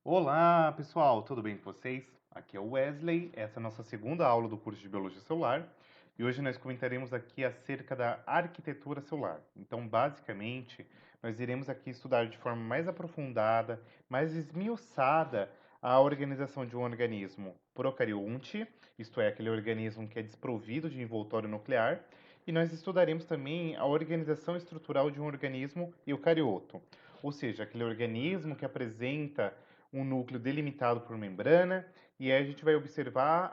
Olá, pessoal, tudo bem com vocês? Aqui é o Wesley, essa é a nossa segunda aula do curso de Biologia Celular e hoje nós comentaremos aqui acerca da arquitetura celular. Então, basicamente, nós iremos aqui estudar de forma mais aprofundada, mais esmiuçada a organização de um organismo procarionte, isto é, aquele organismo que é desprovido de envoltório nuclear, e nós estudaremos também a organização estrutural de um organismo eucarioto, ou seja, aquele organismo que apresenta um núcleo delimitado por membrana, e aí a gente vai observar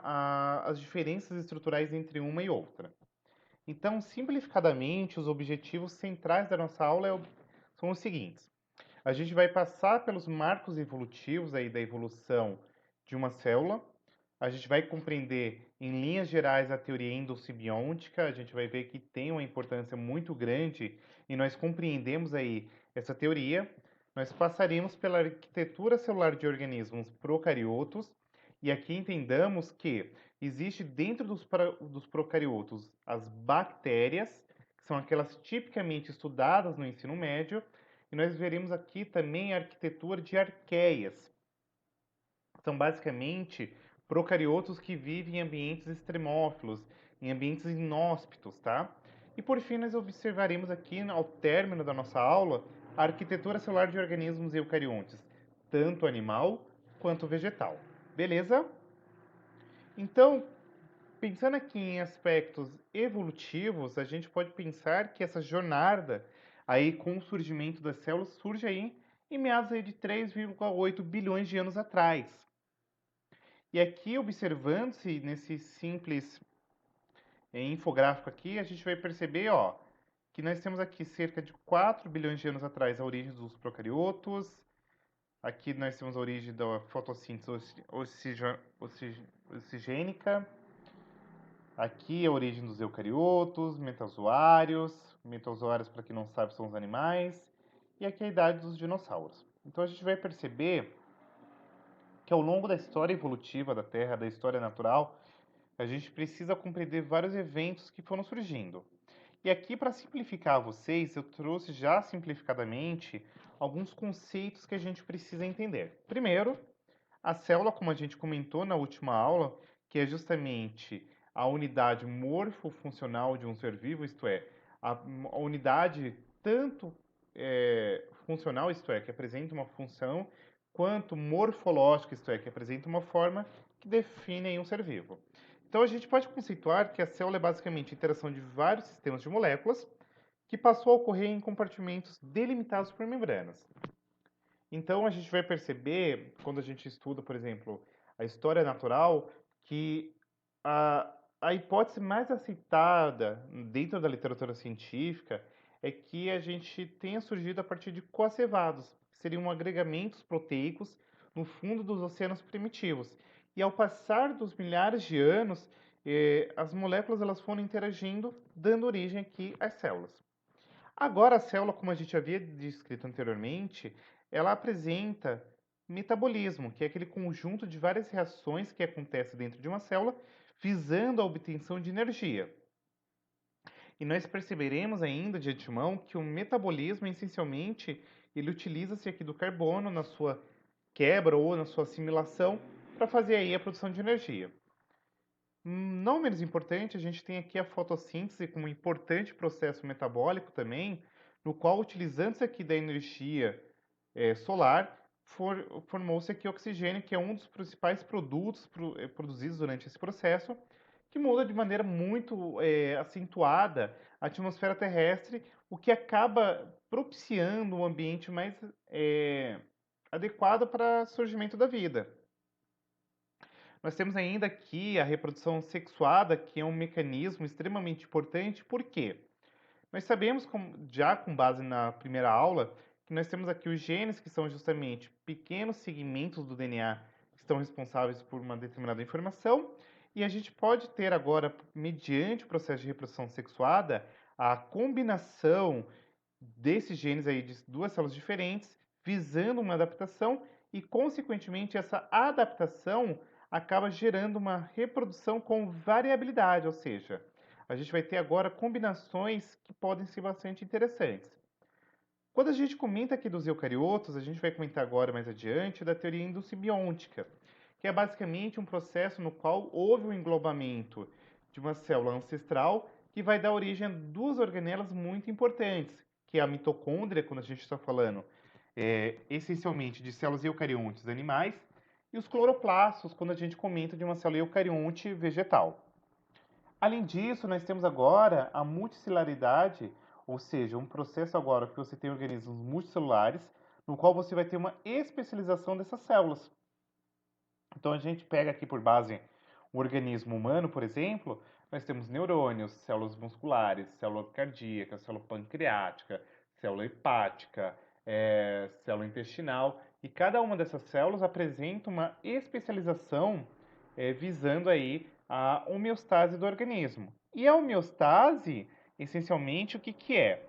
as diferenças estruturais entre uma e outra. Então, simplificadamente, os objetivos centrais da nossa aula são os seguintes. A gente vai passar pelos marcos evolutivos aí da evolução de uma célula. A gente vai compreender, em linhas gerais, a teoria endossimbiótica. A gente vai ver que tem uma importância muito grande e nós compreendemos aí essa teoria. Nós passaremos pela arquitetura celular de organismos procariotos e aqui entendamos que existe dentro dos procariotos as bactérias, que são aquelas tipicamente estudadas no ensino médio, e nós veremos aqui também a arquitetura de arqueias. São basicamente procariotos que vivem em ambientes extremófilos, em ambientes inóspitos, tá? E por fim, nós observaremos aqui, ao término da nossa aula, a arquitetura celular de organismos eucariontes, tanto animal quanto vegetal. Beleza? Então, pensando aqui em aspectos evolutivos, a gente pode pensar que essa jornada aí com o surgimento das células surge aí em meados aí de 3,8 bilhões de anos atrás. E aqui, observando-se nesse simples infográfico aqui, a gente vai perceber, ó, que nós temos aqui cerca de 4 bilhões de anos atrás a origem dos procariotos. Aqui nós temos a origem da fotossíntese oxigênica. Aqui a origem dos eucariotos, metazoários. Metazoários, para quem não sabe, são os animais. E aqui a idade dos dinossauros. Então a gente vai perceber que ao longo da história evolutiva da Terra, da história natural, a gente precisa compreender vários eventos que foram surgindo. E aqui, para simplificar a vocês, eu trouxe já simplificadamente alguns conceitos que a gente precisa entender. Primeiro, a célula, como a gente comentou na última aula, que é justamente a unidade morfofuncional de um ser vivo, isto é, a unidade tanto funcional, isto é, que apresenta uma função, quanto morfológica, isto é, que apresenta uma forma que define um ser vivo. Então a gente pode conceituar que a célula é basicamente a interação de vários sistemas de moléculas que passou a ocorrer em compartimentos delimitados por membranas. Então a gente vai perceber, quando a gente estuda, por exemplo, a história natural, que a hipótese mais aceitada dentro da literatura científica é que a gente tenha surgido a partir de coacevados, que seriam agregamentos proteicos no fundo dos oceanos primitivos. E ao passar dos milhares de anos, as moléculas elas foram interagindo, dando origem aqui às células. Agora, a célula, como a gente havia descrito anteriormente, ela apresenta metabolismo, que é aquele conjunto de várias reações que acontece dentro de uma célula, visando a obtenção de energia. E nós perceberemos ainda de antemão que o metabolismo, essencialmente, ele utiliza-se aqui do carbono na sua quebra ou na sua assimilação para fazer aí a produção de energia. Não menos importante, a gente tem aqui a fotossíntese como um importante processo metabólico também, no qual, utilizando-se aqui da energia solar, formou-se aqui oxigênio, que é um dos principais produtos produzidos durante esse processo, que muda de maneira muito acentuada a atmosfera terrestre, o que acaba propiciando um ambiente mais adequado para o surgimento da vida. Nós temos ainda aqui a reprodução sexuada, que é um mecanismo extremamente importante, por quê? Nós sabemos, já com base na primeira aula, que nós temos aqui os genes, que são justamente pequenos segmentos do DNA que estão responsáveis por uma determinada informação, e a gente pode ter agora, mediante o processo de reprodução sexuada, a combinação desses genes aí de duas células diferentes, visando uma adaptação e, consequentemente, essa adaptação acaba gerando uma reprodução com variabilidade, ou seja, a gente vai ter agora combinações que podem ser bastante interessantes. Quando a gente comenta aqui dos eucariotos, a gente vai comentar agora mais adiante da teoria endossimbiótica, que é basicamente um processo no qual houve um englobamento de uma célula ancestral que vai dar origem a duas organelas muito importantes, que é a mitocôndria, quando a gente está falando essencialmente de células eucariontes animais, e os cloroplastos, quando a gente comenta de uma célula eucarionte vegetal. Além disso, nós temos agora a multicelaridade, ou seja, um processo agora que você tem organismos multicelulares, no qual você vai ter uma especialização dessas células. Então, a gente pega aqui por base o organismo humano, por exemplo, nós temos neurônios, células musculares, célula cardíaca, célula pancreática, célula hepática, célula intestinal, e cada uma dessas células apresenta uma especialização visando aí a homeostase do organismo. E a homeostase, essencialmente, o que que é?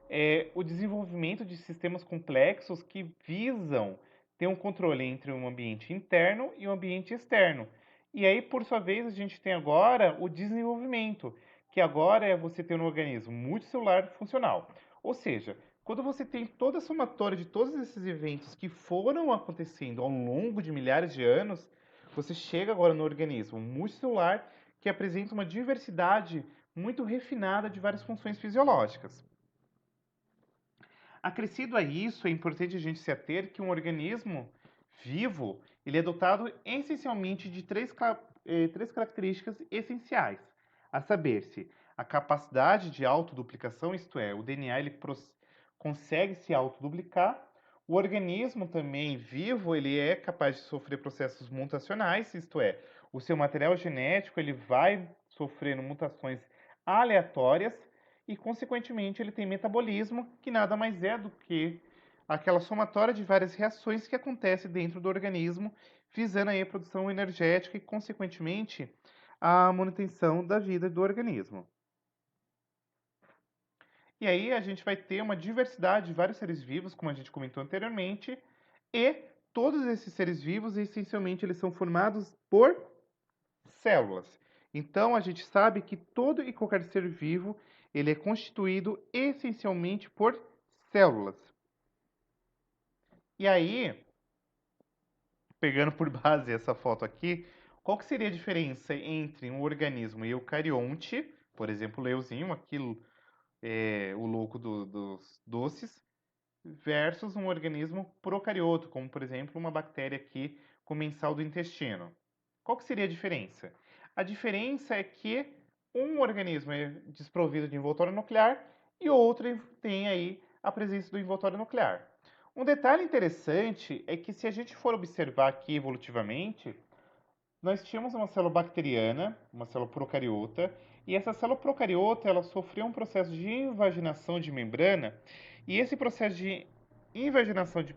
É o desenvolvimento de sistemas complexos que visam ter um controle entre um ambiente interno e um ambiente externo. E aí, por sua vez, a gente tem agora o desenvolvimento, que agora é você ter um organismo multicelular funcional. Ou seja, quando você tem toda a somatória de todos esses eventos que foram acontecendo ao longo de milhares de anos, você chega agora no organismo multicelular que apresenta uma diversidade muito refinada de várias funções fisiológicas. Acrescido a isso, é importante a gente se ater que um organismo vivo ele é dotado essencialmente de três características essenciais, a saber-se a capacidade de autoduplicação, isto é, o DNA ele consegue se autoduplicar, o organismo também vivo ele é capaz de sofrer processos mutacionais, isto é, o seu material genético ele vai sofrendo mutações aleatórias e, consequentemente, ele tem metabolismo, que nada mais é do que aquela somatória de várias reações que acontece dentro do organismo, visando aí a produção energética e, consequentemente, a manutenção da vida do organismo. E aí a gente vai ter uma diversidade de vários seres vivos, como a gente comentou anteriormente, e todos esses seres vivos, essencialmente, eles são formados por células. Então, a gente sabe que todo e qualquer ser vivo, ele é constituído essencialmente por células. E aí, pegando por base essa foto aqui, qual que seria a diferença entre um organismo eucarionte, por exemplo, o Leuzinho, aquilo é o louco dos doces, versus um organismo procarioto, como por exemplo uma bactéria aqui comensal do intestino. Qual que seria a diferença? A diferença é que um organismo é desprovido de envoltório nuclear e o outro tem aí a presença do envoltório nuclear. Um detalhe interessante é que se a gente for observar aqui evolutivamente, nós tínhamos uma célula bacteriana, uma célula procariota, e essa célula procariota ela sofreu um processo de invaginação de membrana, e esse processo de invaginação de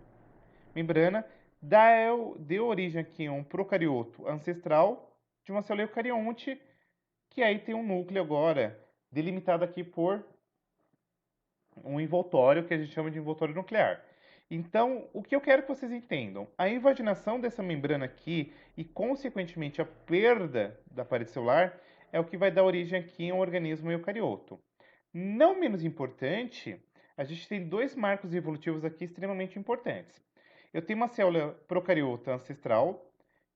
membrana deu origem aqui a um procarioto ancestral de uma célula eucarionte, que aí tem um núcleo agora delimitado aqui por um envoltório que a gente chama de envoltório nuclear. Então, o que eu quero que vocês entendam, a invaginação dessa membrana aqui e, consequentemente, a perda da parede celular é o que vai dar origem aqui a um organismo eucarioto. Não menos importante, a gente tem dois marcos evolutivos aqui extremamente importantes. Eu tenho uma célula procariota ancestral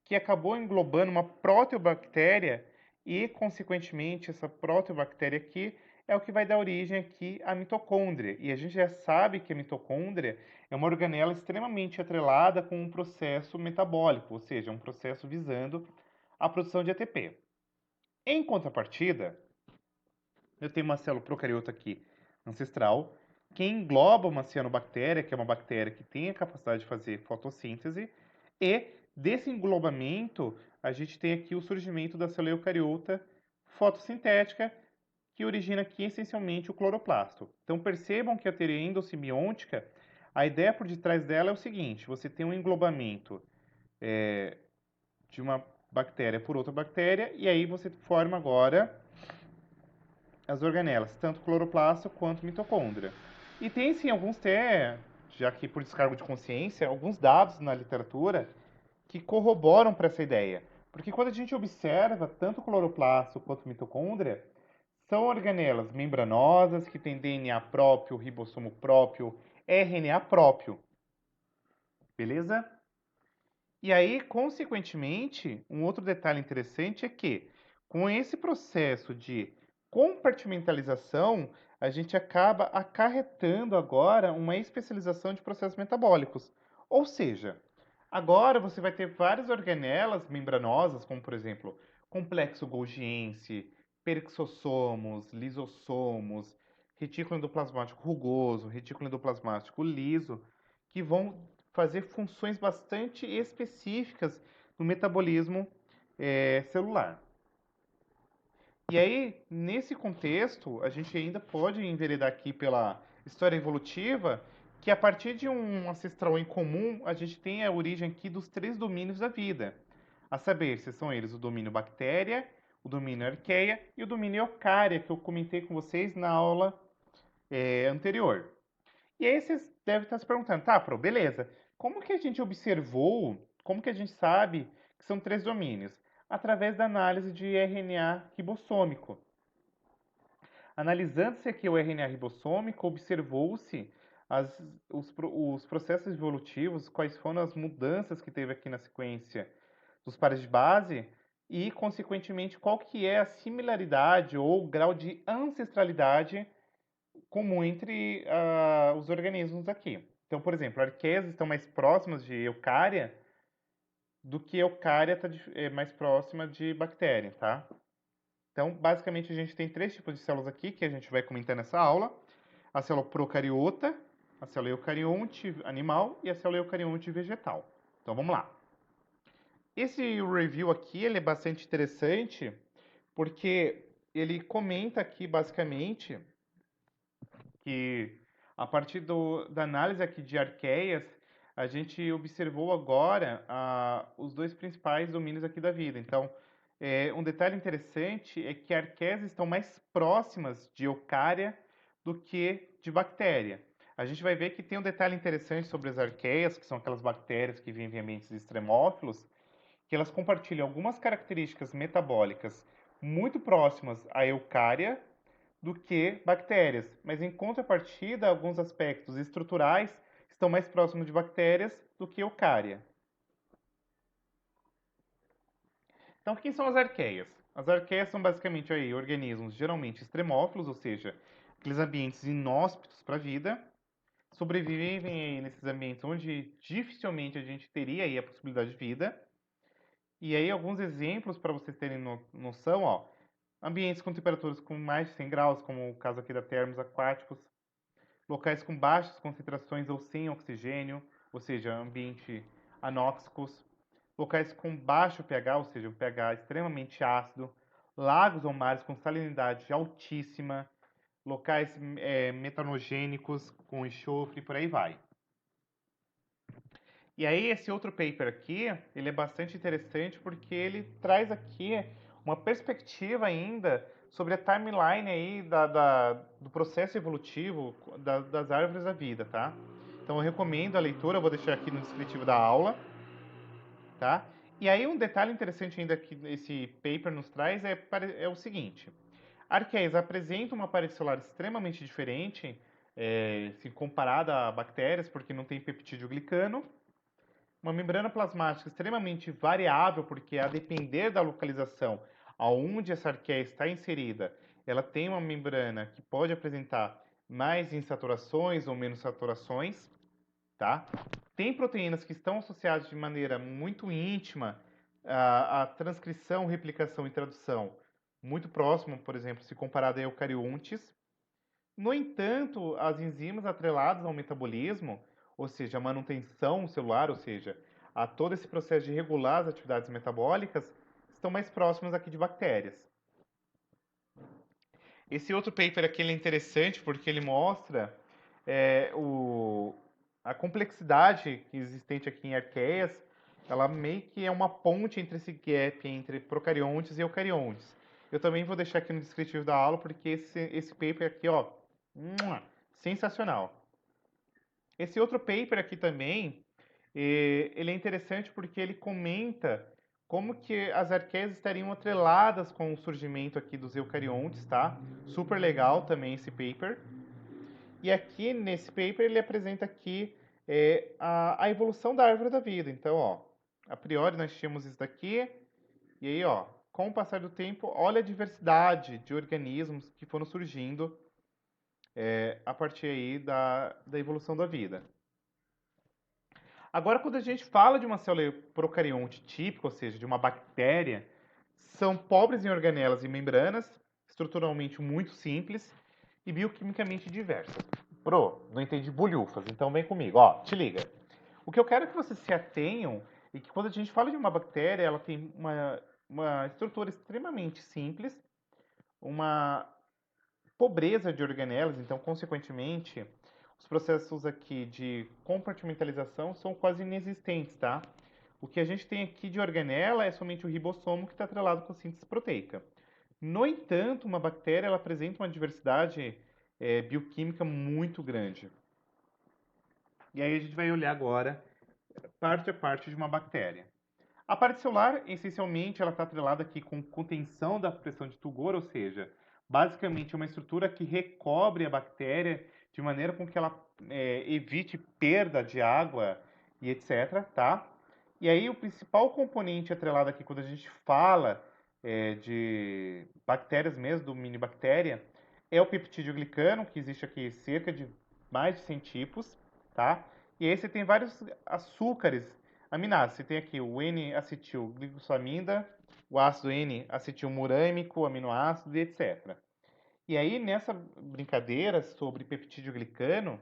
que acabou englobando uma proteobactéria e, consequentemente, essa proteobactéria aqui é o que vai dar origem aqui à mitocôndria. E a gente já sabe que a mitocôndria é uma organela extremamente atrelada com um processo metabólico, ou seja, um processo visando a produção de ATP. Em contrapartida, eu tenho uma célula procariota aqui ancestral que engloba uma cianobactéria, que é uma bactéria que tem a capacidade de fazer fotossíntese, e desse englobamento a gente tem aqui o surgimento da célula eucariota fotossintética, que origina aqui essencialmente o cloroplasto. Então percebam que a teoria endossimbiótica, a ideia por detrás dela é o seguinte: você tem um englobamento de uma bactéria por outra bactéria, e aí você forma agora as organelas, tanto cloroplasto quanto mitocôndria. E tem sim alguns já que por descargo de consciência, alguns dados na literatura que corroboram para essa ideia. Porque quando a gente observa tanto cloroplasto quanto mitocôndria, são organelas membranosas que têm DNA próprio, ribossomo próprio, RNA próprio, beleza? E aí, consequentemente, um outro detalhe interessante é que, com esse processo de compartimentalização, a gente acaba acarretando agora uma especialização de processos metabólicos. Ou seja, agora você vai ter várias organelas membranosas, como por exemplo, complexo Golgiense, peroxossomos, lisossomos, retículo endoplasmático rugoso, retículo endoplasmático liso, que vão fazer funções bastante específicas no metabolismo celular. E aí, nesse contexto, a gente ainda pode enveredar aqui pela história evolutiva, que a partir de um ancestral em comum, a gente tem a origem aqui dos três domínios da vida. A saber, se são eles o domínio bactéria, o domínio arqueia e o domínio eucária, que eu comentei com vocês na aula anterior. E aí vocês devem estar se perguntando, tá, Pro, beleza. Como que a gente observou, como que a gente sabe que são três domínios? Através da análise de RNA ribossômico. Analisando-se aqui o RNA ribossômico, observou-se os processos evolutivos, quais foram as mudanças que teve aqui na sequência dos pares de base e, consequentemente, qual que é a similaridade ou grau de ancestralidade comum entre os organismos aqui. Então, por exemplo, arqueias estão mais próximas de eucária do que eucária está mais próxima de bactéria, tá? Então, basicamente, a gente tem três tipos de células aqui que a gente vai comentar nessa aula. A célula procariota, a célula eucarionte animal e a célula eucarionte vegetal. Então, vamos lá. Esse review aqui ele é bastante interessante porque ele comenta aqui, basicamente, que a partir da análise aqui de arqueias, a gente observou agora os dois principais domínios aqui da vida. Então, um detalhe interessante é que arqueias estão mais próximas de eucária do que de bactéria. A gente vai ver que tem um detalhe interessante sobre as arqueias, que são aquelas bactérias que vivem em ambientes extremófilos, que elas compartilham algumas características metabólicas muito próximas à eucária, do que bactérias, mas em contrapartida, alguns aspectos estruturais estão mais próximos de bactérias do que eucária. Então, quem são as arqueias? As arqueias são basicamente aí, organismos geralmente extremófilos, ou seja, aqueles ambientes inóspitos para a vida, sobrevivem aí nesses ambientes onde dificilmente a gente teria aí a possibilidade de vida. E aí alguns exemplos para vocês terem noção, ó, ambientes com temperaturas com mais de 100 graus, como o caso aqui da termos aquáticos, locais com baixas concentrações ou sem oxigênio, ou seja, ambiente anóxicos, locais com baixo pH, ou seja, um pH extremamente ácido, lagos ou mares com salinidade altíssima, locais metanogênicos com enxofre, por aí vai. E aí esse outro paper aqui, ele é bastante interessante porque ele traz aqui uma perspectiva ainda sobre a timeline aí do processo evolutivo das árvores da vida, tá? Então eu recomendo a leitura, eu vou deixar aqui no descritivo da aula, tá? E aí um detalhe interessante ainda que esse paper nos traz é o seguinte: arqueias apresentam uma parede celular extremamente diferente, se comparada a bactérias, porque não tem peptídeo glicano, uma membrana plasmática extremamente variável, porque a depender da localização aonde essa arqueia está inserida, ela tem uma membrana que pode apresentar mais insaturações ou menos saturações, tá? Tem proteínas que estão associadas de maneira muito íntima à transcrição, replicação e tradução, muito próximo, por exemplo, se comparado a eucariontes. No entanto, as enzimas atreladas ao metabolismo, ou seja, a manutenção celular, ou seja, a todo esse processo de regular as atividades metabólicas, estão mais próximas aqui de bactérias. Esse outro paper aqui é interessante porque ele mostra a complexidade existente aqui em arqueias, ela meio que é uma ponte entre esse gap entre procariontes e eucariontes. Eu também vou deixar aqui no descritivo da aula porque esse paper aqui, ó, sensacional. Esse outro paper aqui também, ele é interessante porque ele comenta como que as arqueias estariam atreladas com o surgimento aqui dos eucariontes, tá? Super legal também esse paper. E aqui nesse paper ele apresenta aqui a evolução da árvore da vida. Então, ó, a priori nós tínhamos isso daqui, e aí, ó, com o passar do tempo, olha a diversidade de organismos que foram surgindo a partir aí da evolução da vida. Agora, quando a gente fala de uma célula procarionte típica, ou seja, de uma bactéria, são pobres em organelas e membranas, estruturalmente muito simples e bioquimicamente diversas. Pro, não entendi bolhufas, então vem comigo. Ó, te liga. O que eu quero é que vocês se atenham e que quando a gente fala de uma bactéria, ela tem uma estrutura extremamente simples, uma pobreza de organelas, então, consequentemente, os processos aqui de compartimentalização são quase inexistentes, tá? O que a gente tem aqui de organela é somente o ribossomo que está atrelado com a síntese proteica. No entanto, uma bactéria ela apresenta uma diversidade bioquímica muito grande. E aí a gente vai olhar agora parte a parte de uma bactéria. A parte celular, essencialmente, ela está atrelada aqui com contenção da pressão de Tugor, ou seja, basicamente é uma estrutura que recobre a bactéria de maneira com que ela evite perda de água e etc, tá? E aí o principal componente atrelado aqui quando a gente fala de bactérias mesmo, do minibactéria, é o peptídeo glicano, que existe aqui cerca de mais de 100 tipos, tá? E aí você tem vários açúcares aminoácidos. Você tem aqui o N-acetilglicosamida, o ácido N-acetilmurâmico, aminoácido e etc. E aí, nessa brincadeira sobre peptídeo glicano,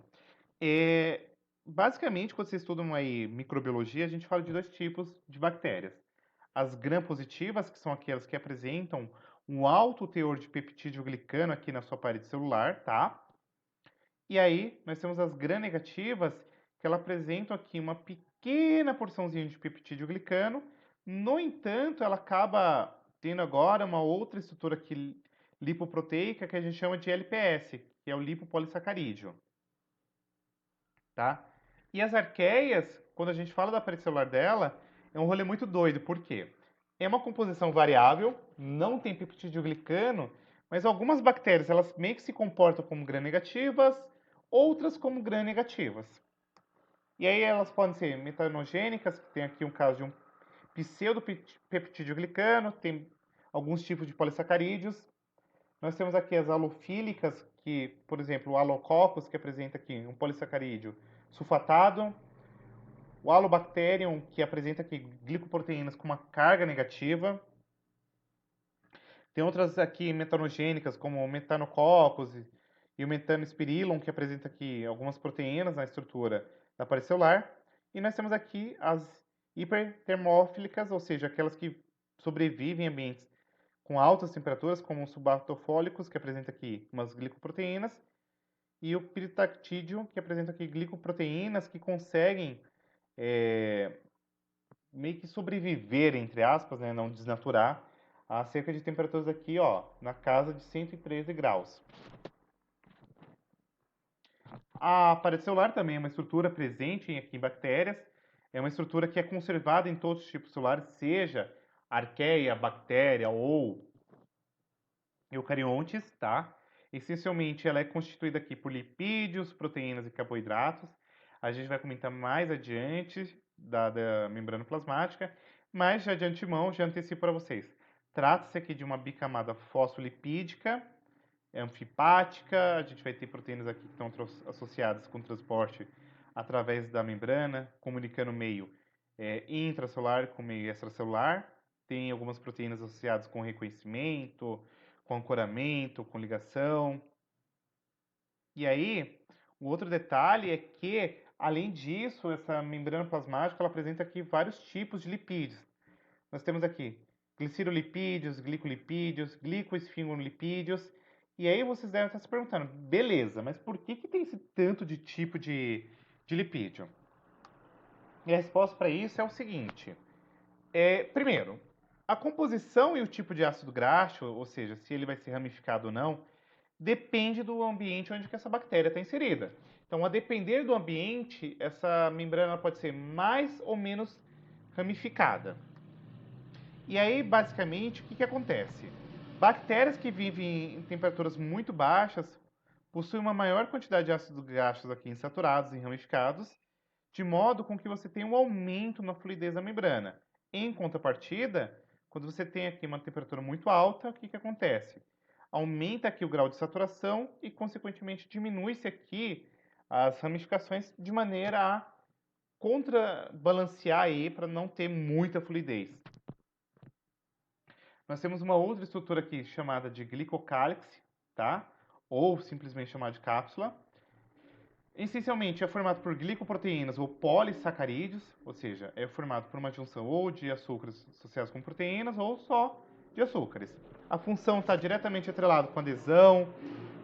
basicamente, quando vocês estudam aí microbiologia, a gente fala de dois tipos de bactérias. As gram-positivas, que são aquelas que apresentam um alto teor de peptídeo glicano aqui na sua parede celular, tá? E aí, nós temos as gram-negativas, que ela apresentam aqui uma pequena porçãozinha de peptídeo glicano. No entanto, ela acaba tendo agora uma outra estrutura aqui lipoproteica que a gente chama de LPS, que é o lipopolissacarídeo, tá? E as arqueias, quando a gente fala da parede celular dela, é um rolê muito doido, por quê? É uma composição variável, não tem peptídeo glicano, mas algumas bactérias elas meio que se comportam como gram-negativas, outras como gram-negativas. E aí elas podem ser metanogênicas, que tem aqui um caso de um pseudopeptídeo glicano, tem alguns tipos de polissacarídeos. Nós temos aqui as halofílicas, que, por exemplo, o Halococcus, que apresenta aqui um polissacarídeo sulfatado, o Halobacterium, que apresenta aqui glicoproteínas com uma carga negativa. Tem outras aqui metanogênicas, como o Metanococcus e o Metanospirillum, que apresenta aqui algumas proteínas na estrutura da parede celular. E nós temos aqui as hipertermófilicas, ou seja, aquelas que sobrevivem em ambientes com altas temperaturas, como os subatofólicos, que apresenta aqui umas glicoproteínas, e o piritactídeo, que apresenta aqui glicoproteínas que conseguem meio que sobreviver, entre aspas, né, não desnaturar, a cerca de temperaturas aqui, ó, na casa de 113 graus. A parede celular também é uma estrutura presente aqui em bactérias, é uma estrutura que é conservada em todos os tipos celulares, seja arqueia, bactéria ou eucariontes, tá? Essencialmente, ela é constituída aqui por lipídios, proteínas e carboidratos. A gente vai comentar mais adiante da membrana plasmática, mas já de antemão, já antecipo para vocês. Trata-se aqui de uma bicamada fosfolipídica, anfipática, a gente vai ter proteínas aqui que estão associadas com transporte através da membrana, comunicando o meio intracelular com o meio extracelular. Tem algumas proteínas associadas com reconhecimento, com ancoramento, com ligação. E aí, o outro detalhe é que, além disso, essa membrana plasmática ela apresenta aqui vários tipos de lipídios. Nós temos aqui glicerolipídios, glicolipídios, glicoesfingolipídios. E aí vocês devem estar se perguntando, beleza, mas por que tem esse tanto de tipo de lipídio? E a resposta para isso é o seguinte. Primeiro, a composição e o tipo de ácido graxo, ou seja, se ele vai ser ramificado ou não, depende do ambiente onde que essa bactéria está inserida. Então, a depender do ambiente, essa membrana pode ser mais ou menos ramificada. E aí, basicamente, o que acontece? Bactérias que vivem em temperaturas muito baixas possui uma maior quantidade de ácidos graxos aqui insaturados e ramificados, de modo com que você tenha um aumento na fluidez da membrana. Em contrapartida, quando você tem aqui uma temperatura muito alta, o que que acontece? Aumenta aqui o grau de saturação e, consequentemente, diminui-se aqui as ramificações de maneira a contrabalancear aí para não ter muita fluidez. Nós temos uma outra estrutura aqui chamada de glicocálix, tá? Ou simplesmente chamada de cápsula. Essencialmente é formado por glicoproteínas ou polissacarídeos, ou seja, é formado por uma junção ou de açúcares associados com proteínas ou só de açúcares. A função está diretamente atrelada com adesão,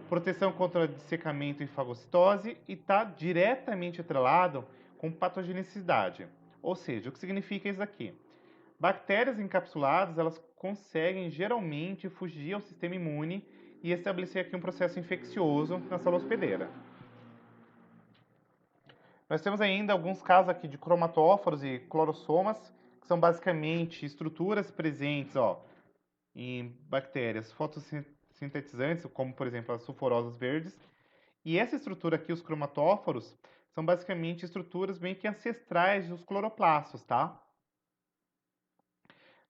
proteção contra dessecamento e fagocitose e está diretamente atrelado com patogenicidade. Ou seja, o que significa isso aqui? Bactérias encapsuladas, elas conseguem geralmente fugir ao sistema imune e estabelecer aqui um processo infeccioso na célula hospedeira. Nós temos ainda alguns casos aqui de cromatóforos e clorossomas, que são basicamente estruturas presentes em bactérias fotossintetizantes, como por exemplo as sulfurosas verdes. E essa estrutura aqui, os cromatóforos, são basicamente estruturas bem que ancestrais dos cloroplastos, tá?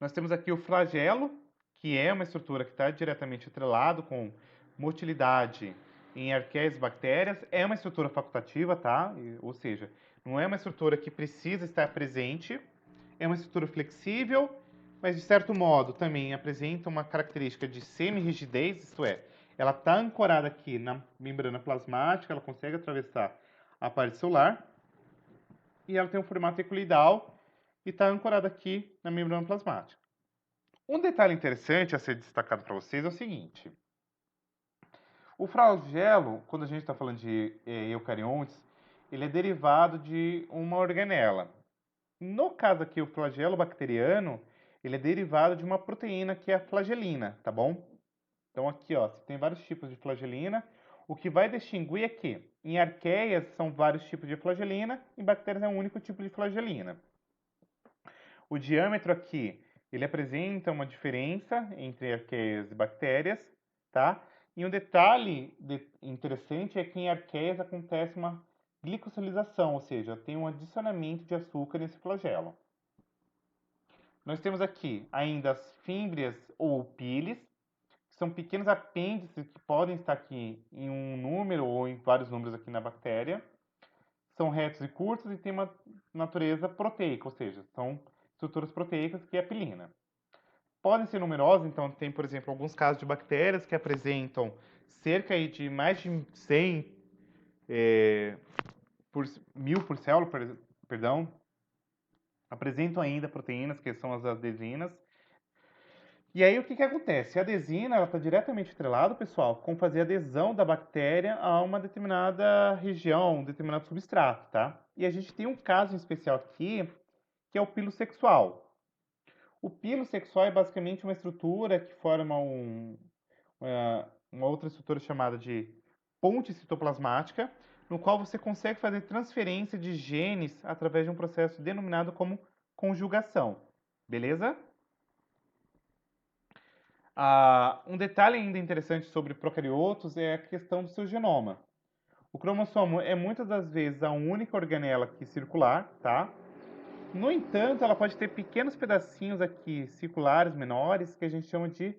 Nós temos aqui o flagelo, que é uma estrutura que está diretamente atrelado com motilidade em arqueias bactérias. É uma estrutura facultativa, tá? Ou seja, não é uma estrutura que precisa estar presente. É uma estrutura flexível, mas de certo modo também apresenta uma característica de semi-rigidez, isto é, ela está ancorada aqui na membrana plasmática, ela consegue atravessar a parte celular e ela tem um formato equiloidal e está ancorada aqui na membrana plasmática. Um detalhe interessante a ser destacado para vocês é o seguinte: o flagelo, quando a gente está falando de eucariontes, ele é derivado de uma organela. No caso aqui, o flagelo bacteriano, ele é derivado de uma proteína que é a flagelina, tá bom? Então aqui, ó, você tem vários tipos de flagelina. O que vai distinguir é que em arqueias são vários tipos de flagelina, em bactérias é um único tipo de flagelina. O diâmetro aqui, ele apresenta uma diferença entre arqueias e bactérias, tá? E um detalhe interessante é que em arqueias acontece uma glicosilização, ou seja, tem um adicionamento de açúcar nesse flagelo. Nós temos aqui ainda as fímbrias ou pílis, que são pequenos apêndices que podem estar aqui em um número ou em vários números aqui na bactéria. São retos e curtos e têm uma natureza proteica, ou seja, são estruturas proteicas que é a pilina. Podem ser numerosas, então tem, por exemplo, alguns casos de bactérias que apresentam cerca de mais de 100 por mil por célula, perdão, apresentam ainda proteínas que são as adesinas. E aí o que que acontece? A adesina ela está diretamente atrelada, pessoal, com fazer adesão da bactéria a uma determinada região, um determinado substrato, tá? E a gente tem um caso em especial aqui, que é o pilo sexual. O pilo sexual é basicamente uma estrutura que forma uma outra estrutura chamada de ponte citoplasmática, no qual você consegue fazer transferência de genes através de um processo denominado como conjugação. Beleza? Um detalhe ainda interessante sobre procariotos é a questão do seu genoma. O cromossomo é muitas das vezes a única organela aqui circular, tá? No entanto, ela pode ter pequenos pedacinhos aqui circulares menores que a gente chama de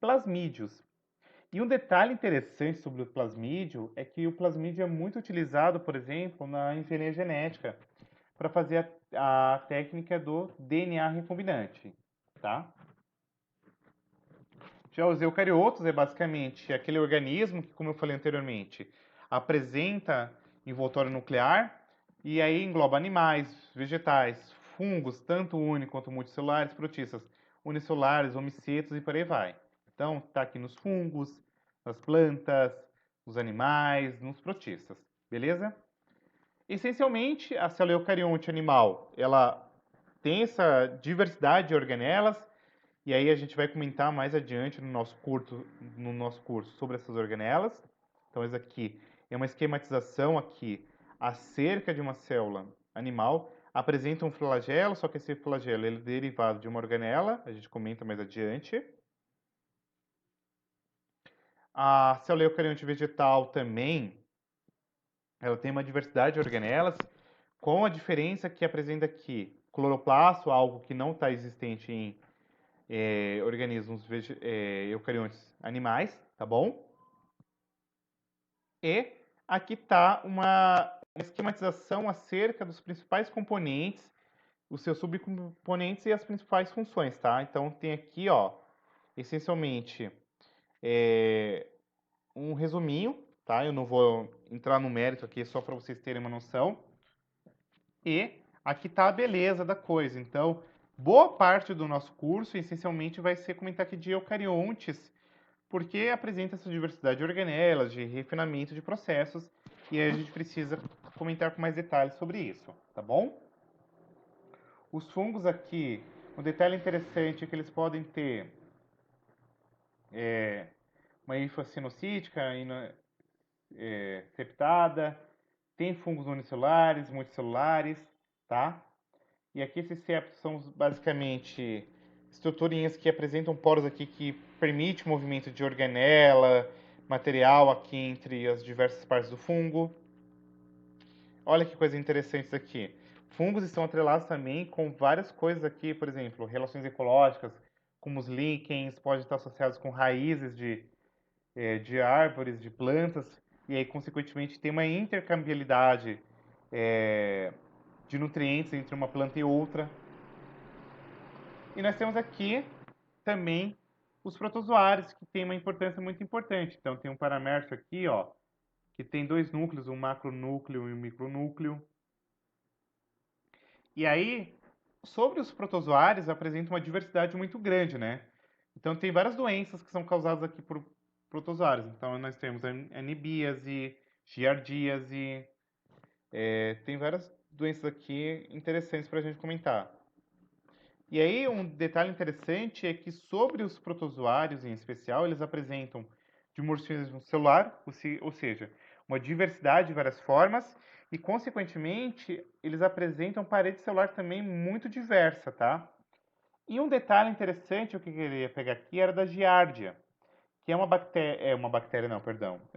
plasmídios. E um detalhe interessante sobre o plasmídio é que o plasmídio é muito utilizado, por exemplo, na engenharia genética para fazer a técnica do DNA recombinante, tá? Já os eucariotos é basicamente aquele organismo que, como eu falei anteriormente, apresenta envoltório nuclear e aí engloba animais, vegetais, fungos, tanto único quanto multicelulares, protistas unicelulares, homicetos e por aí vai. Então, está aqui nos fungos, nas plantas, nos animais, nos protistas, beleza? Essencialmente, a célula eucarionte animal, ela tem essa diversidade de organelas, e aí a gente vai comentar mais adiante no nosso curso sobre essas organelas. Então, esse aqui é uma esquematização aqui acerca de uma célula animal. Apresenta um flagelo, só que esse flagelo ele é derivado de uma organela, a gente comenta mais adiante. A célula eucarionte vegetal também, ela tem uma diversidade de organelas, com a diferença que apresenta aqui cloroplasto, algo que não está existente em organismos eucariontes animais, tá bom? E aqui está uma esquematização acerca dos principais componentes, os seus subcomponentes e as principais funções, tá? Então tem aqui, ó, essencialmente um resuminho, tá? Eu não vou entrar no mérito aqui, só para vocês terem uma noção. E aqui está a beleza da coisa. Então, boa parte do nosso curso, essencialmente, vai ser comentar aqui de eucariontes, porque apresenta essa diversidade de organelas, de refinamento de processos, e aí a gente precisa comentar com mais detalhes sobre isso, tá bom? Os fungos aqui, um detalhe interessante é que eles podem ter uma hifacinocítica, septada, tem fungos unicelulares, multicelulares, tá? E aqui esses septos são basicamente estruturinhas que apresentam poros aqui que permite o movimento de organela, material aqui entre as diversas partes do fungo. Olha que coisa interessante isso aqui. Fungos estão atrelados também com várias coisas aqui, por exemplo, relações ecológicas, como os líquens, podem estar associados com raízes de árvores, de plantas, e aí, consequentemente, tem uma intercambiabilidade de nutrientes entre uma planta e outra. E nós temos aqui também os protozoários, que tem uma importância muito importante. Então, tem um paramércio aqui, ó, que tem dois núcleos, um macronúcleo e um micronúcleo. E aí, sobre os protozoários, apresenta uma diversidade muito grande, né? Então, tem várias doenças que são causadas aqui por protozoários. Então, nós temos anibíase, giardíase, tem várias doenças aqui interessantes para a gente comentar. E aí, um detalhe interessante é que sobre os protozoários em especial, eles apresentam dimorfismo celular, ou seja, uma diversidade de várias formas, e consequentemente, eles apresentam parede celular também muito diversa, tá? E um detalhe interessante, o que eu queria pegar aqui, era da giardia, que é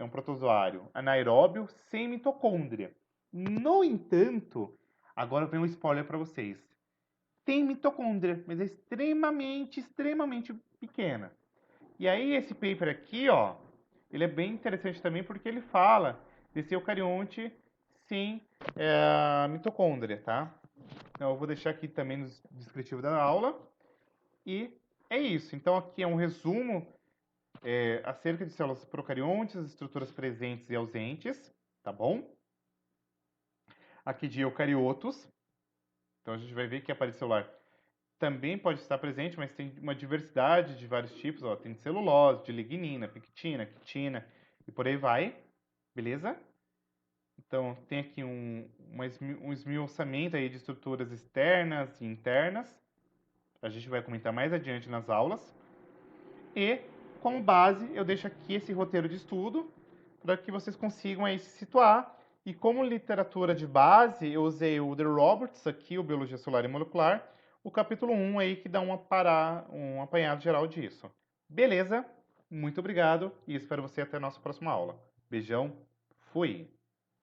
um protozoário anaeróbio sem mitocôndria. No entanto, agora vem um spoiler para vocês, tem mitocôndria, mas é extremamente pequena. E aí esse paper aqui, ó, ele é bem interessante também porque ele fala desse eucarionte sem mitocôndria, tá? Então eu vou deixar aqui também no descritivo da aula. E é isso. Então aqui é um resumo acerca de células procariontes, estruturas presentes e ausentes, tá bom? Aqui de eucariotos. Então a gente vai ver que a parede celular também pode estar presente, mas tem uma diversidade de vários tipos, ó, tem de celulose, de lignina, pectina, quitina e por aí vai, beleza? Então tem aqui um esmiuçamento aí de estruturas externas e internas, a gente vai comentar mais adiante nas aulas. E como base eu deixo aqui esse roteiro de estudo para que vocês consigam aí se situar. E como literatura de base, eu usei o The Roberts aqui, o Biologia Celular e Molecular, o capítulo 1 aí que dá um apanhado geral disso. Beleza? Muito obrigado e espero você até a nossa próxima aula. Beijão, fui!